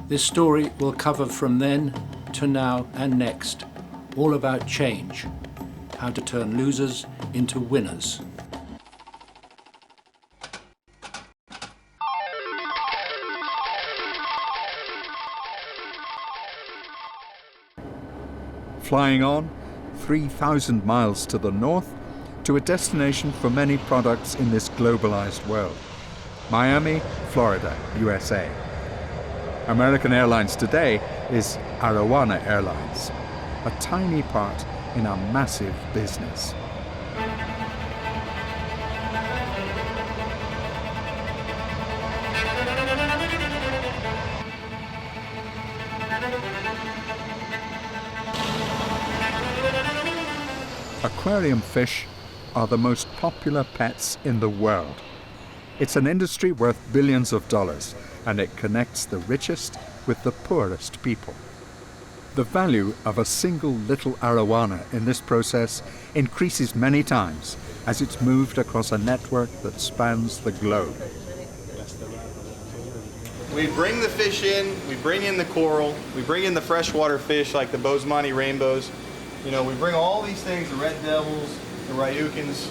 This story will cover from then to now and next, all about change, how to turn losers into winners. Flying on 3,000 miles to the north to a destination for many products in this globalized world. Miami, Florida, USA. American Airlines today is Arowana Airlines, a tiny part in a massive business. Aquarium fish are the most popular pets in the world. It's an industry worth billions of dollars, and it connects the richest with the poorest people. The value of a single little arowana in this process increases many times as it's moved across a network that spans the globe. We bring the fish in, we bring in the coral, we bring in the freshwater fish like the Bosemani rainbows. You know, we bring all these things, the red devils, the ryukins,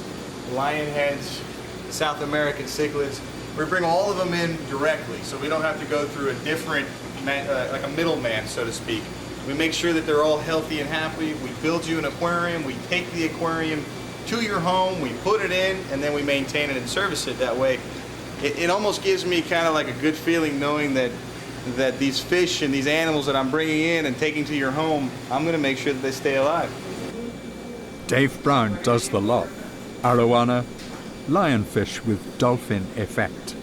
the lionheads, the South American cichlids. We bring all of them in directly, so we don't have to go through a different, like a middleman, so to speak. We make sure that they're all healthy and happy. We build you an aquarium, we take the aquarium to your home, we put it in, and then we maintain it and service it that way. It almost gives me kind of like a good feeling knowing that these fish and these animals that I'm bringing in and taking to your home, I'm going to make sure that they stay alive. Dave Brown does the lot. Arowana, lionfish with dolphin effect.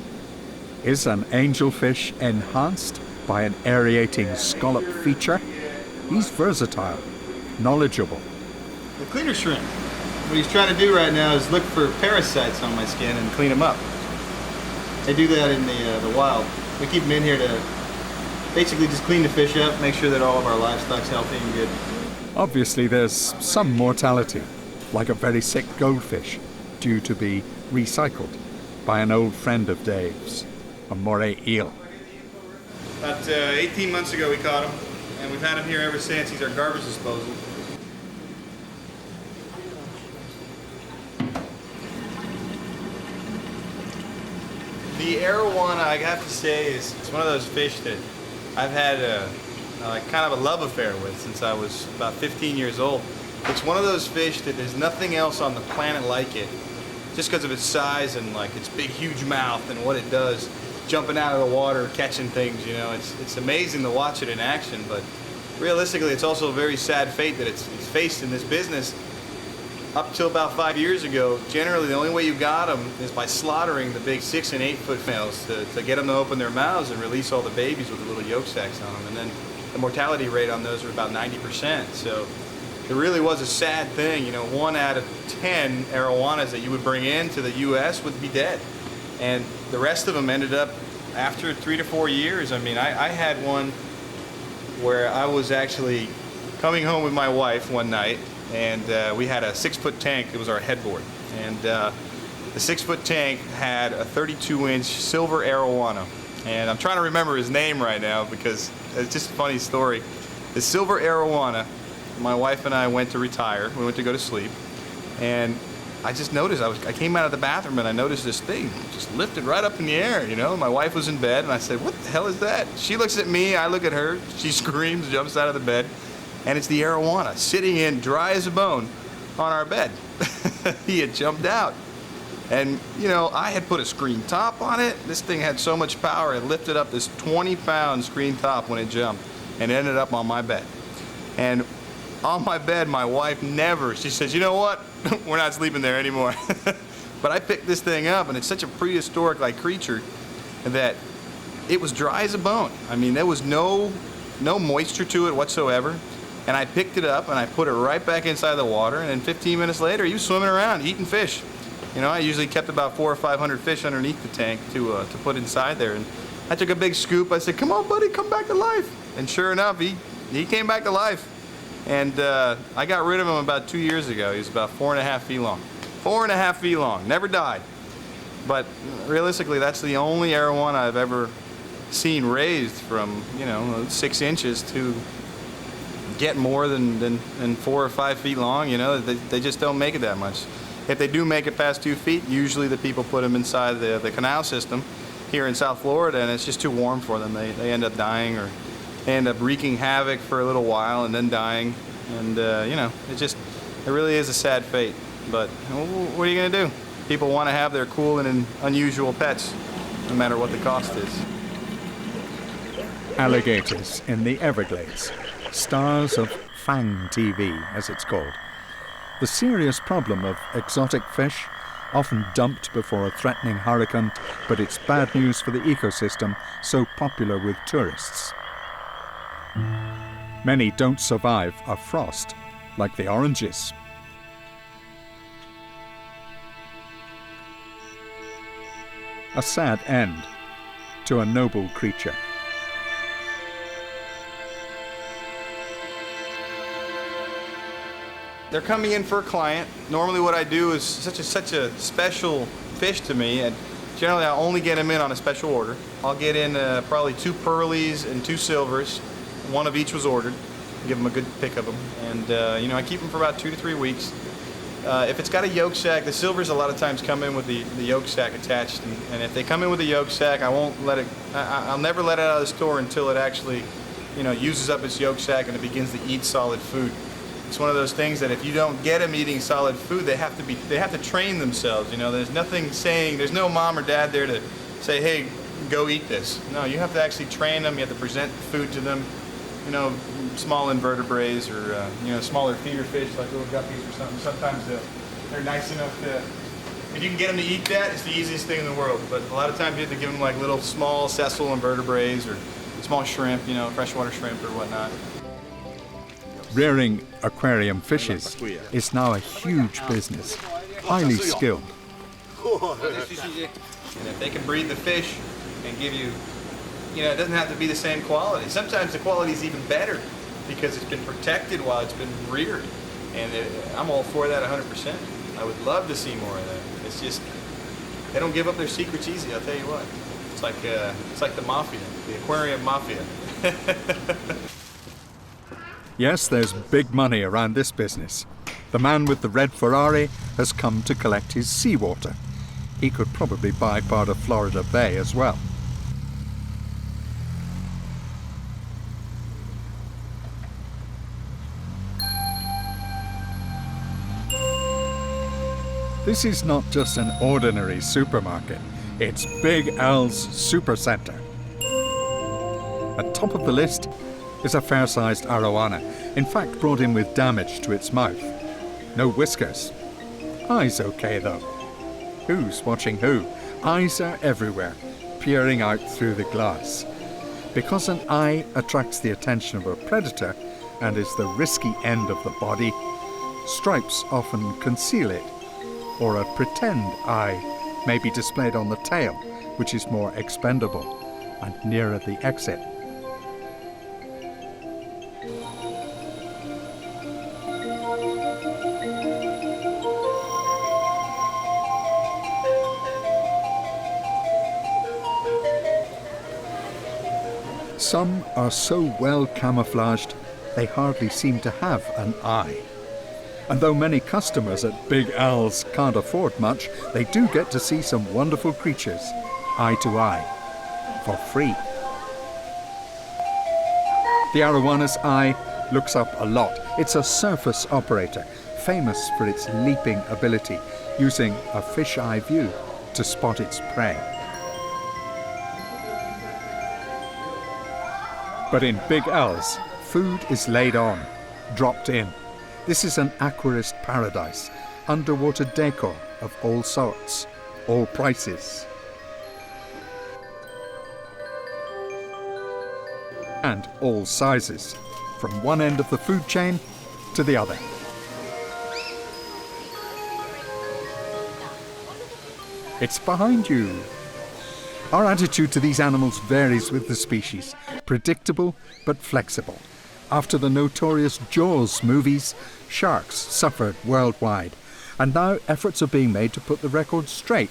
Is an angelfish enhanced by an aerating scallop feature? He's versatile, knowledgeable. The cleaner shrimp, what he's trying to do right now is look for parasites on my skin and clean them up. They do that in the wild. We keep them in here to basically just clean the fish up, make sure that all of our livestock's healthy and good. Obviously there's some mortality, like a very sick goldfish, due to be recycled by an old friend of Dave's, a moray eel. About 18 months ago we caught him, and we've had him here ever since. He's our garbage disposal. The arowana, I have to say, is it's one of those fish that I've had kind of a love affair with since I was about 15 years old. It's one of those fish that there's nothing else on the planet like it, just because of its size and like its big, huge mouth and what it does, jumping out of the water, catching things. You know, it's amazing to watch it in action. But realistically, it's also a very sad fate that it's faced in this business. Up till about 5 years ago, generally the only way you got them is by slaughtering the big 6 and 8 foot males to get them to open their mouths and release all the babies with the little yolk sacs on them. And then the mortality rate on those are about 90%. So it really was a sad thing. You know, 1 out of 10 arowanas that you would bring into the U.S. would be dead. And the rest of them ended up after 3 to 4 years. I mean, I had one where I was actually coming home with my wife one night, and we had a 6-foot tank. It was our headboard, and the 6-foot tank had a 32-inch silver arowana, and I'm trying to remember his name right now because it's just a funny story. The silver arowana, my wife and I went to retire. We went to go to sleep, and I just noticed, I came out of the bathroom and I noticed this thing just lifted right up in the air, you know. My wife was in bed and I said, "What the hell is that?" She looks at me, I look at her, she screams, jumps out of the bed. And it's the arowana sitting in dry as a bone on our bed. He had jumped out. And, you know, I had put a screen top on it. This thing had so much power, it lifted up this 20-pound screen top when it jumped and ended up on my bed. And on my bed, my wife she says, "You know what? We're not sleeping there anymore." But I picked this thing up, and it's such a prehistoric-like creature that it was dry as a bone. I mean, there was no moisture to it whatsoever. And I picked it up and I put it right back inside the water, and then 15 minutes later he was swimming around eating fish. You know, I usually kept about 400 or 500 fish underneath the tank to put inside there, and I took a big scoop. I said, "Come on, buddy, come back to life." And sure enough, he came back to life. And I got rid of him about 2 years ago. He was about 4.5 feet long. 4.5 feet long, never died. But realistically, that's the only arowana I've ever seen raised from, 6 inches to get more than 4 or 5 feet long. They just don't make it that much. If they do make it past 2 feet, usually the people put them inside the canal system here in South Florida, and it's just too warm for them. They end up dying, or they end up wreaking havoc for a little while and then dying. And it really is a sad fate. But what are you going to do? People want to have their cool and unusual pets, no matter what the cost is. Alligators in the Everglades, stars of Fang TV, as it's called. The serious problem of exotic fish, often dumped before a threatening hurricane, but it's bad news for the ecosystem so popular with tourists. Many don't survive a frost, like the oranges. A sad end to a noble creature. They're coming in for a client. Normally what I do is such a special fish to me, and generally I only get them in on a special order. I'll get in probably 2 pearlies and 2 silvers. One of each was ordered. Give them a good pick of them. And I keep them for about 2 to 3 weeks. If it's got a yolk sac, the silvers a lot of times come in with the yolk sac attached. And if they come in with a yolk sac, I'll never let it out of the store until it actually, uses up its yolk sac and it begins to eat solid food. It's one of those things that if you don't get them eating solid food, they have to train themselves. There's nothing saying, there's no mom or dad there to say, hey, go eat this. No, you have to actually train them. You have to present food to them. Small invertebrates or smaller feeder fish like little guppies or something. Sometimes they're nice enough to, if you can get them to eat that, it's the easiest thing in the world. But a lot of times you have to give them like little small sessile invertebrates or small shrimp, freshwater shrimp or whatnot. Rearing aquarium fishes is now a huge business, highly skilled. And if they can breed the fish and give you, it doesn't have to be the same quality. Sometimes the quality is even better because it's been protected while it's been reared. And I'm all for that 100%. I would love to see more of that. It's just, they don't give up their secrets easy, I'll tell you what. It's like the mafia, the aquarium mafia. Yes, there's big money around this business. The man with the red Ferrari has come to collect his seawater. He could probably buy part of Florida Bay as well. This is not just an ordinary supermarket. It's Big L's Supercenter. At top of the list is a fair-sized Arowana, in fact brought in with damage to its mouth. No whiskers. Eyes okay though. Who's watching who? Eyes are everywhere, peering out through the glass. Because an eye attracts the attention of a predator and is the risky end of the body, stripes often conceal it, or a pretend eye may be displayed on the tail, which is more expendable and nearer the exit. Some are so well camouflaged they hardly seem to have an eye. And though many customers at Big Al's can't afford much, they do get to see some wonderful creatures, eye to eye, for free. The Arowana's eye looks up a lot. It's a surface operator, famous for its leaping ability, using a fish-eye view to spot its prey. But in Big L's, food is laid on, dropped in. This is an aquarist paradise, underwater decor of all sorts, all prices. And all sizes, from one end of the food chain to the other. It's behind you. Our attitude to these animals varies with the species, predictable but flexible. After the notorious Jaws movies, sharks suffered worldwide, and now efforts are being made to put the record straight,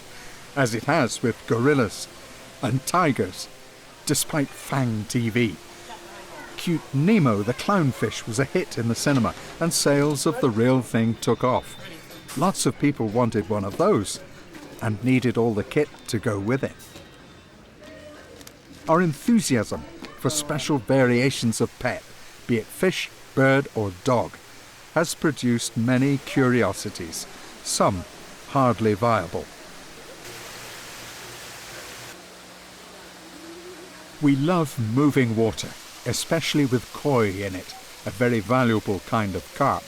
as it has with gorillas and tigers, despite Fang TV. Cute Nemo the clownfish was a hit in the cinema, and sales of the real thing took off. Lots of people wanted one of those and needed all the kit to go with it. Our enthusiasm for special variations of pet, be it fish, bird or dog, has produced many curiosities, some hardly viable. We love moving water, especially with koi in it, a very valuable kind of carp.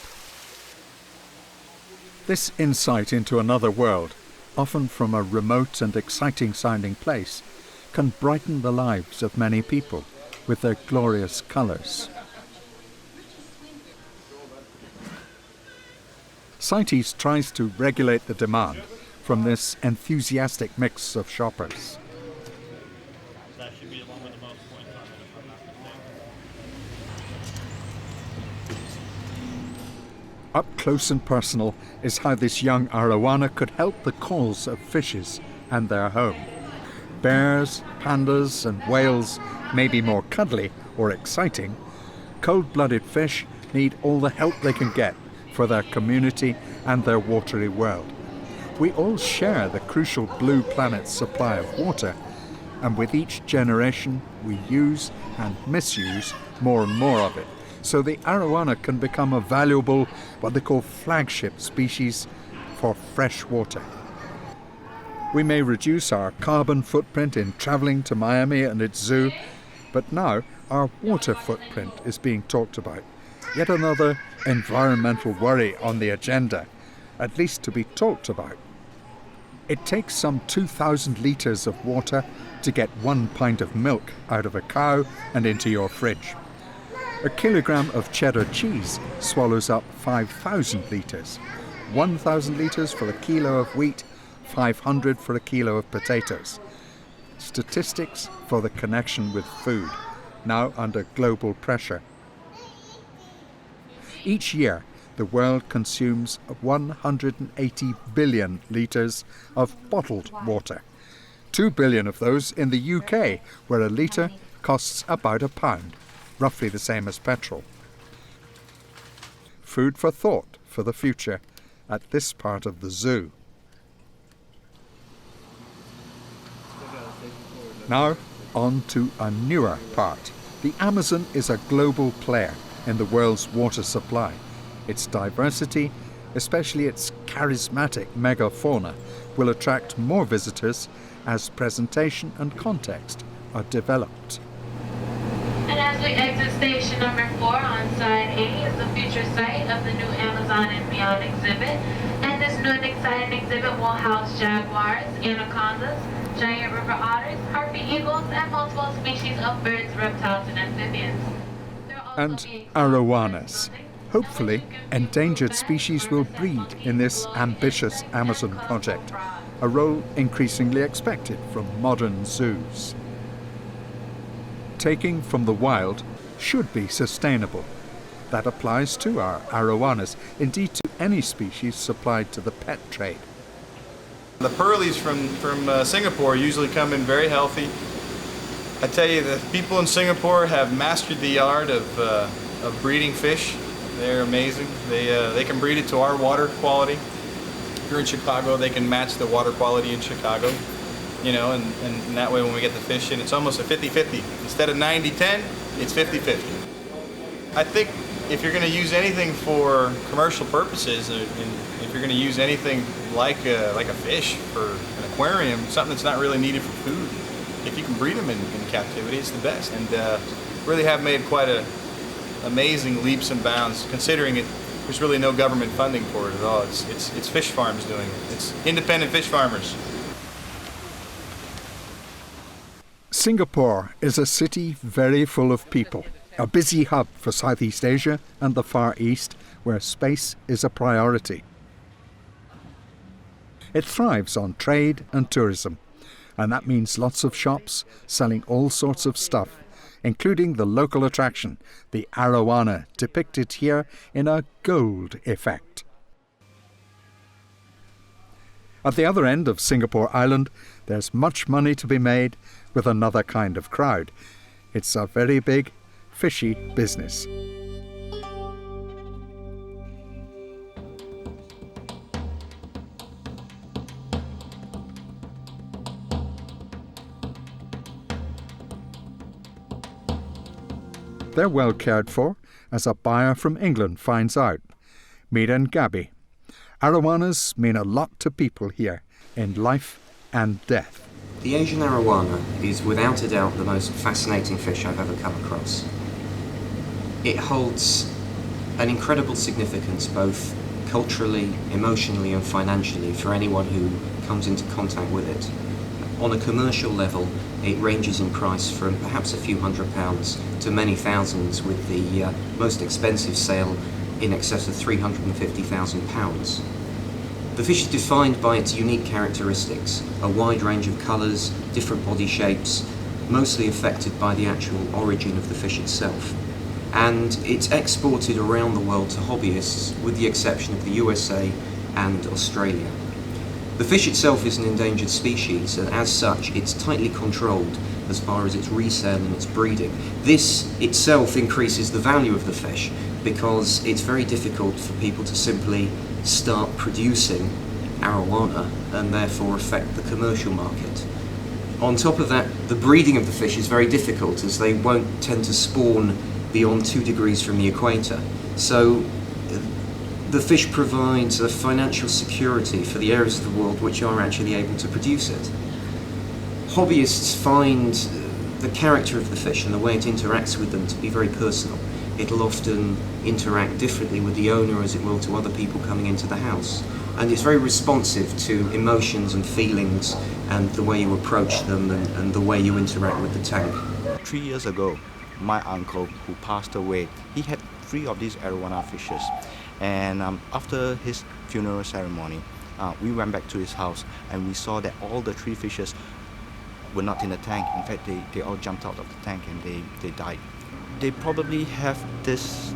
This insight into another world, often from a remote and exciting sounding place, can brighten the lives of many people with their glorious colours. CITES tries to regulate the demand from this enthusiastic mix of shoppers. That should be the one with the most points on it, if I'm not mistaken. Up close and personal is how this young Arowana could help the cause of fishes and their home. Bears, pandas and whales may be more cuddly or exciting. Cold-blooded fish need all the help they can get for their community and their watery world. We all share the crucial blue planet's supply of water, and with each generation we use and misuse more and more of it. So the Arowana can become a valuable, what they call flagship species for fresh water. We may reduce our carbon footprint in travelling to Miami and its zoo, but now our water footprint is being talked about. Yet another environmental worry on the agenda, at least to be talked about. It takes some 2,000 litres of water to get 1 pint of milk out of a cow and into your fridge. A kilogram of cheddar cheese swallows up 5,000 litres, 1,000 litres for a kilo of wheat, 500 for a kilo of potatoes. Statistics for the connection with food, now under global pressure. Each year, the world consumes 180 billion litres of bottled water. 2 billion of those in the UK, where a litre costs about £1, roughly the same as petrol. Food for thought for the future at this part of the zoo. Now, on to a newer part. The Amazon is a global player in the world's water supply. Its diversity, especially its charismatic megafauna, will attract more visitors as presentation and context are developed. And as we exit station number 4 on side A is the future site of the new Amazon and Beyond exhibit. And this new and exciting exhibit will house jaguars, anacondas, giant river otters, harpy eagles, and multiple species of birds, reptiles, and amphibians. And arowanas. Hopefully, endangered species will breed in this ambitious Amazon project, a role increasingly expected from modern zoos. Taking from the wild should be sustainable. That applies to our arowanas, indeed to any species supplied to the pet trade. The pearlies from Singapore usually come in very healthy. I tell you, the people in Singapore have mastered the art of breeding fish. They're amazing. They can breed it to our water quality. If you're in Chicago, they can match the water quality in Chicago. You know, and that way when we get the fish in, it's almost a 50-50. Instead of 90-10, it's 50-50. I think if you're going to use anything for commercial purposes, and if you're going to use anything like a fish for an aquarium, something that's not really needed for food, if you can breed them in captivity, it's the best. And really have made quite amazing leaps and bounds, considering there's really no government funding for it at all. It's fish farms doing it. It's independent fish farmers. Singapore is a city very full of people, a busy hub for Southeast Asia and the Far East, where space is a priority. It thrives on trade and tourism, and that means lots of shops selling all sorts of stuff, including the local attraction, the Arowana, depicted here in a gold effect. At the other end of Singapore Island, there's much money to be made with another kind of crowd. It's a very big, fishy business. They're well cared for, as a buyer from England finds out. Mira and Gabby. Arowanas mean a lot to people here, in life and death. The Asian arowana is without a doubt the most fascinating fish I've ever come across. It holds an incredible significance both culturally, emotionally and financially for anyone who comes into contact with it. On a commercial level, it ranges in price from perhaps a few £100s to many thousands, with the most expensive sale in excess of £350,000. The fish is defined by its unique characteristics, a wide range of colours, different body shapes, mostly affected by the actual origin of the fish itself. And it's exported around the world to hobbyists, with the exception of the USA and Australia. The fish itself is an endangered species, and as such it's tightly controlled as far as its resale and its breeding. This itself increases the value of the fish because it's very difficult for people to simply start producing arowana and therefore affect the commercial market. On top of that, the breeding of the fish is very difficult as they won't tend to spawn beyond 2 degrees from the equator. So the fish provides a financial security for the areas of the world which are actually able to produce it. Hobbyists find the character of the fish and the way it interacts with them to be very personal. It'll often interact differently with the owner as it will to other people coming into the house. And it's very responsive to emotions and feelings and the way you approach them and the way you interact with the tank. 3 years ago, my uncle who passed away, he had 3 of these arowana fishes. And after his funeral ceremony, we went back to his house and we saw that all the 3 fishes were not in the tank. In fact, they all jumped out of the tank and they died. They probably have this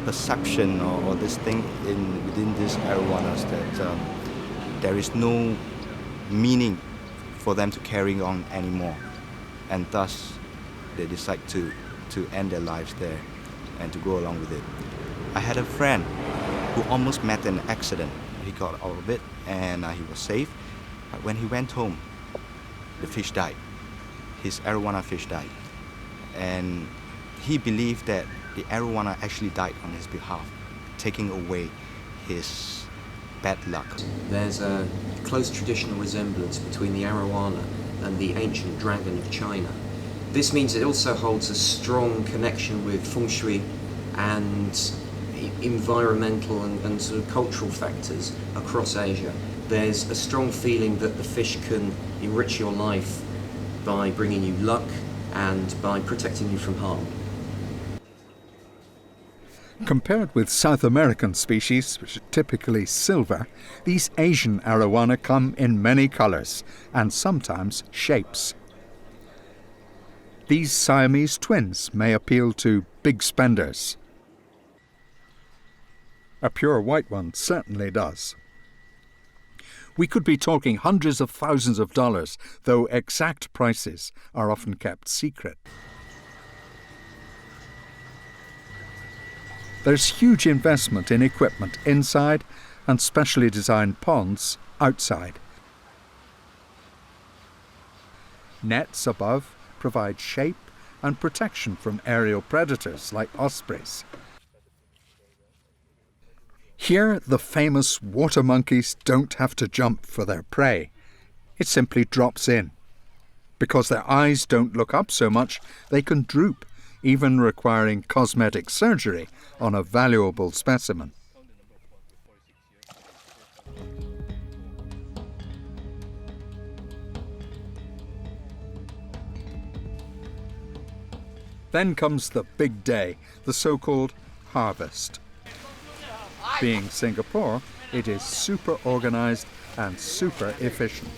perception or this thing within these arowanas that there is no meaning for them to carry on anymore, and thus they decide to end their lives there and to go along with it. I had a friend who almost met an accident. He got out of it and he was safe, but when he went home, the fish died. His arowana fish died. And he believed that the arowana actually died on his behalf, taking away his bad luck. There's a close traditional resemblance between the arowana and the ancient dragon of China. This means it also holds a strong connection with feng shui and environmental and sort of cultural factors across Asia. There's a strong feeling that the fish can enrich your life by bringing you luck and by protecting you from harm. Compared with South American species, which are typically silver, these Asian arowana come in many colours and sometimes shapes. These Siamese twins may appeal to big spenders. A pure white one certainly does. We could be talking hundreds of thousands of dollars, though exact prices are often kept secret. There's huge investment in equipment inside and specially designed ponds outside. Nets above provide shape and protection from aerial predators like ospreys. Here, the famous water monkeys don't have to jump for their prey. It simply drops in. Because their eyes don't look up so much, they can droop, even requiring cosmetic surgery on a valuable specimen. Then comes the big day, the so-called harvest. Being Singapore, it is super organized and super efficient.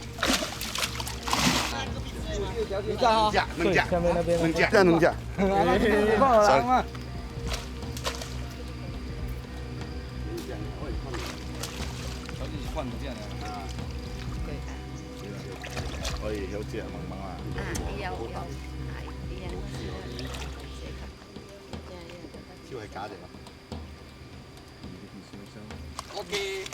可以有隻萌萌啊！超係假嘅嘛？OK。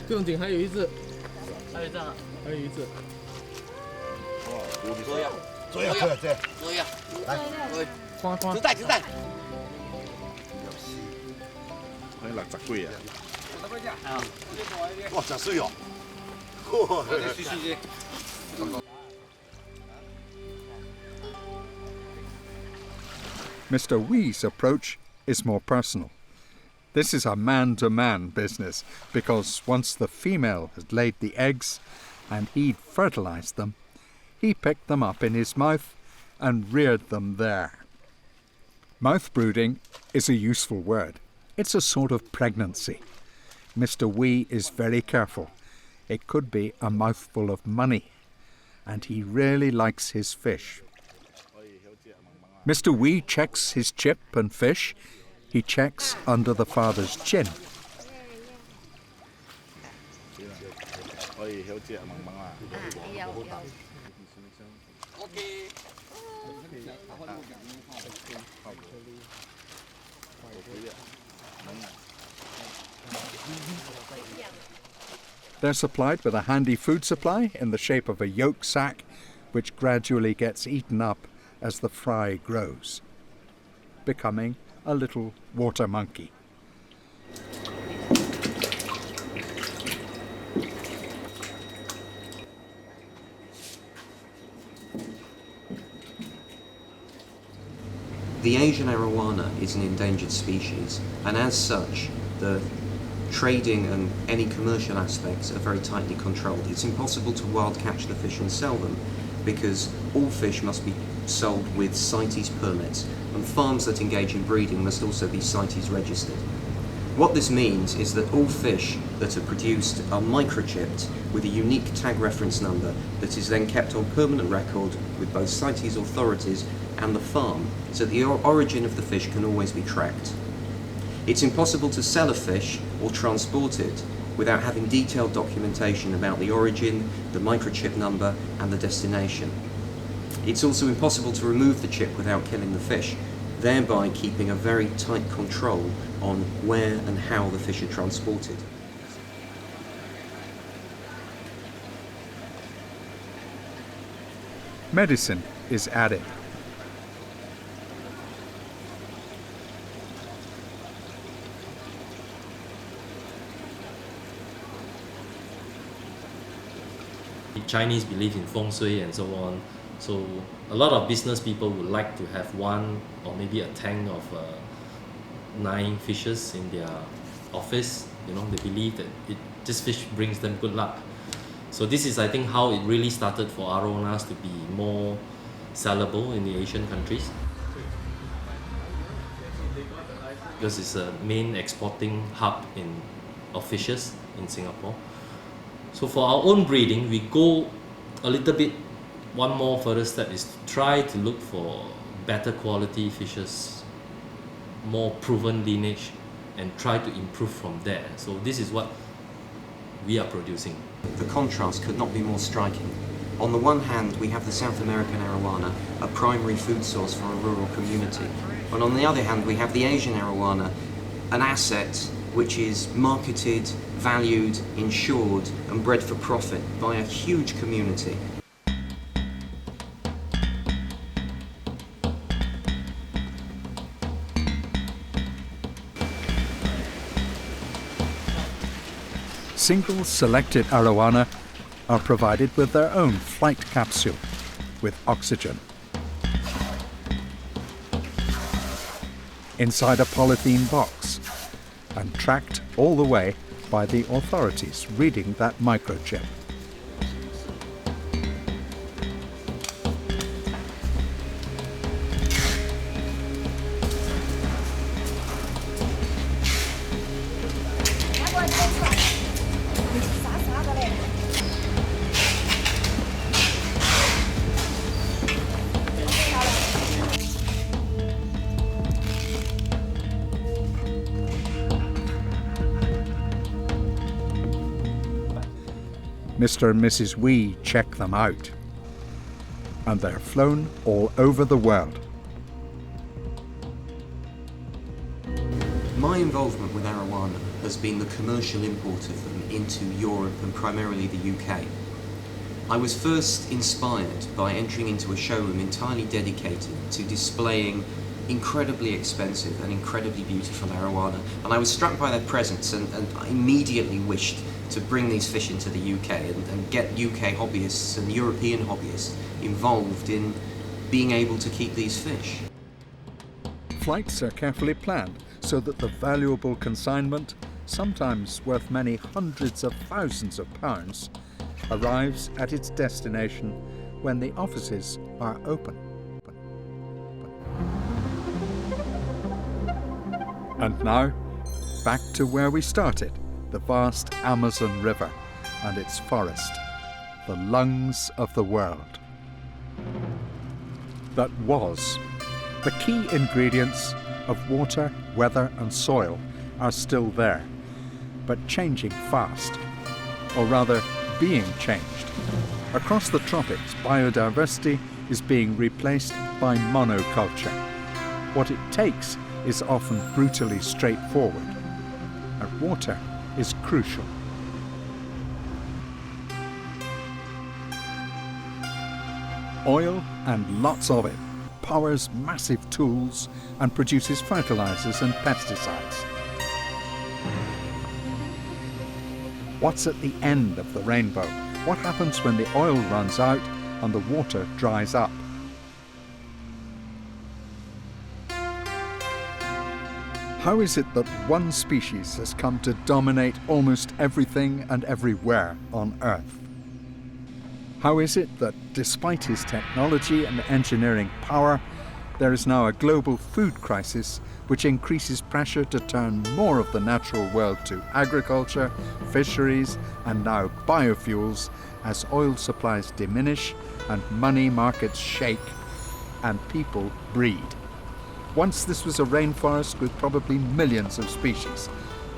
正经还有一只，还有一只，还有一只。左右，來，框框。子彈，可以60幾啊！哇，真水哦！Mr. Wee's approach is more personal. This is a man-to-man business because once the female had laid the eggs and he'd fertilized them, he picked them up in his mouth and reared them there. Mouth brooding is a useful word. It's a sort of pregnancy. Mr. Wee is very careful. It could be a mouthful of money, and he really likes his fish. Mr. Wee checks his chip and fish. He checks under the father's chin. 可以有隻萌萌啊！OK。They're supplied with a handy food supply in the shape of a yolk sac, which gradually gets eaten up as the fry grows, becoming a little water monkey. The Asian arowana is an endangered species, and as such, the trading and any commercial aspects are very tightly controlled. It's impossible to wild catch the fish and sell them because all fish must be sold with CITES permits, and farms that engage in breeding must also be CITES registered. What this means is that all fish that are produced are microchipped with a unique tag reference number that is then kept on permanent record with both CITES authorities and the farm, so the origin of the fish can always be tracked. It's impossible to sell a fish or transport it without having detailed documentation about the origin, the microchip number and the destination. It's also impossible to remove the chip without killing the fish, thereby keeping a very tight control on where and how the fish are transported. Medicine is added. Chinese believe in feng shui and so on, so a lot of business people would like to have one or maybe a tank of 9 fishes in their office. You know, they believe that this fish brings them good luck. So this is, I think, how it really started for arowanas to be more sellable in the Asian countries, because it's a main exporting hub of fishes in Singapore. So for our own breeding, we go a little bit, one more further step is to try to look for better quality fishes, more proven lineage, and try to improve from there. So this is what we are producing. The contrast could not be more striking. On the one hand, we have the South American arowana, a primary food source for a rural community. And on the other hand, we have the Asian arowana, an asset which is marketed, valued, insured and bred for profit by a huge community. Single selected arowana are provided with their own flight capsule with oxygen. Inside a polythene box and tracked all the way by the authorities reading that microchip. Mr. and Mrs. Wee check them out. And they're flown all over the world. My involvement with Arowana has been the commercial import of them into Europe and primarily the UK. I was first inspired by entering into a showroom entirely dedicated to displaying incredibly expensive and incredibly beautiful Arowana, and I was struck by their presence and I immediately wished to bring these fish into the UK and get UK hobbyists and European hobbyists involved in being able to keep these fish. Flights are carefully planned so that the valuable consignment, sometimes worth many hundreds of thousands of pounds, arrives at its destination when the offices are open. And now, back to where we started, the vast Amazon River and its forest, the lungs of the world. That was. The key ingredients of water, weather and soil are still there, but changing fast, or rather being changed. Across the tropics, biodiversity is being replaced by monoculture. What it takes is often brutally straightforward, and water is crucial. Oil, and lots of it, powers massive tools and produces fertilizers and pesticides. What's at the end of the rainbow? What happens when the oil runs out and the water dries up? How is it that one species has come to dominate almost everything and everywhere on Earth? How is it that, despite his technology and engineering power, there is now a global food crisis which increases pressure to turn more of the natural world to agriculture, fisheries, and now biofuels as oil supplies diminish and money markets shake and people breed? Once this was a rainforest with probably millions of species,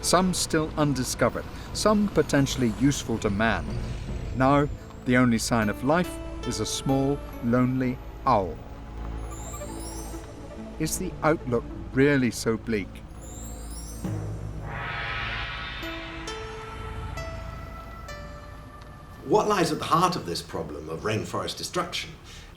some still undiscovered, some potentially useful to man. Now, the only sign of life is a small, lonely owl. Is the outlook really so bleak? What lies at the heart of this problem of rainforest destruction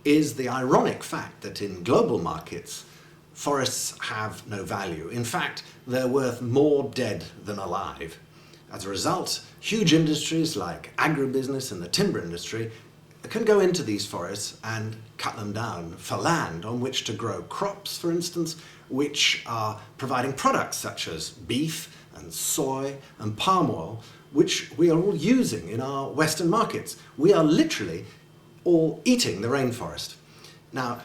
is the ironic fact that in global markets, forests have no value. In fact, they're worth more dead than alive. As a result, huge industries like agribusiness and the timber industry can go into these forests and cut them down for land on which to grow crops, for instance, which are providing products such as beef and soy and palm oil, which we are all using in our Western markets. We are literally all eating the rainforest. Now,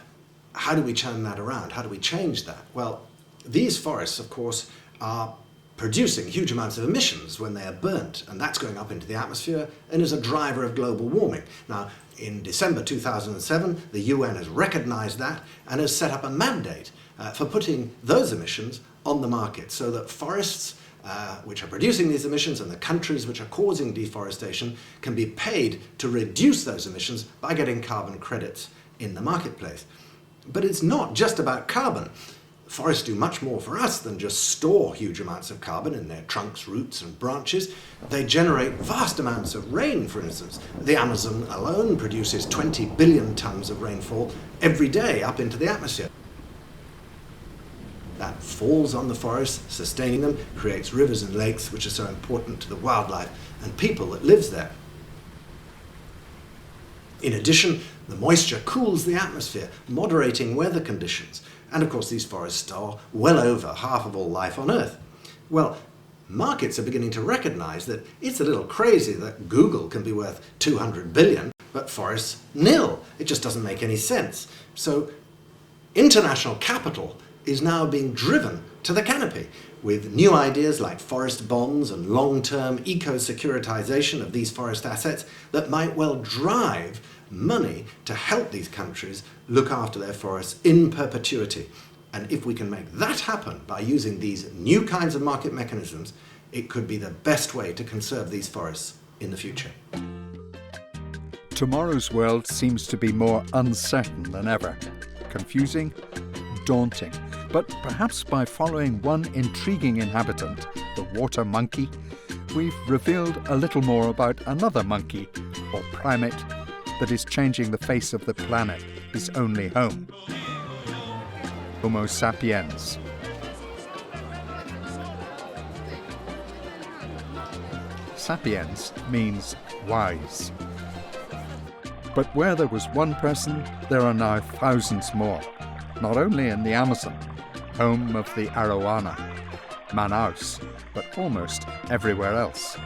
how do we turn that around? How do we change that? Well, these forests, of course, are producing huge amounts of emissions when they are burnt, and that's going up into the atmosphere and is a driver of global warming. Now, in December 2007, the UN has recognized that and has set up a mandate for putting those emissions on the market so that forests which are producing these emissions and the countries which are causing deforestation can be paid to reduce those emissions by getting carbon credits in the marketplace. But it's not just about carbon. Forests do much more for us than just store huge amounts of carbon in their trunks, roots and branches. They generate vast amounts of rain, for instance. The Amazon alone produces 20 billion tons of rainfall every day up into the atmosphere. That falls on the forests, sustaining them, creates rivers and lakes which are so important to the wildlife and people that lives there. In addition, the moisture cools the atmosphere, moderating weather conditions. And of course, these forests store well over half of all life on Earth. Well, markets are beginning to recognize that it's a little crazy that Google can be worth 200 billion, but forests nil. It just doesn't make any sense. So international capital is now being driven to the canopy with new ideas like forest bonds and long-term eco-securitization of these forest assets that might well drive money to help these countries look after their forests in perpetuity. And if we can make that happen by using these new kinds of market mechanisms, it could be the best way to conserve these forests in the future. Tomorrow's world seems to be more uncertain than ever. Confusing, daunting. But perhaps by following one intriguing inhabitant, the water monkey, we've revealed a little more about another monkey, or primate, that is changing the face of the planet, his only home. Homo sapiens. Sapiens means wise. But where there was one person, there are now thousands more, not only in the Amazon, home of the Arowana, Manaus, but almost everywhere else.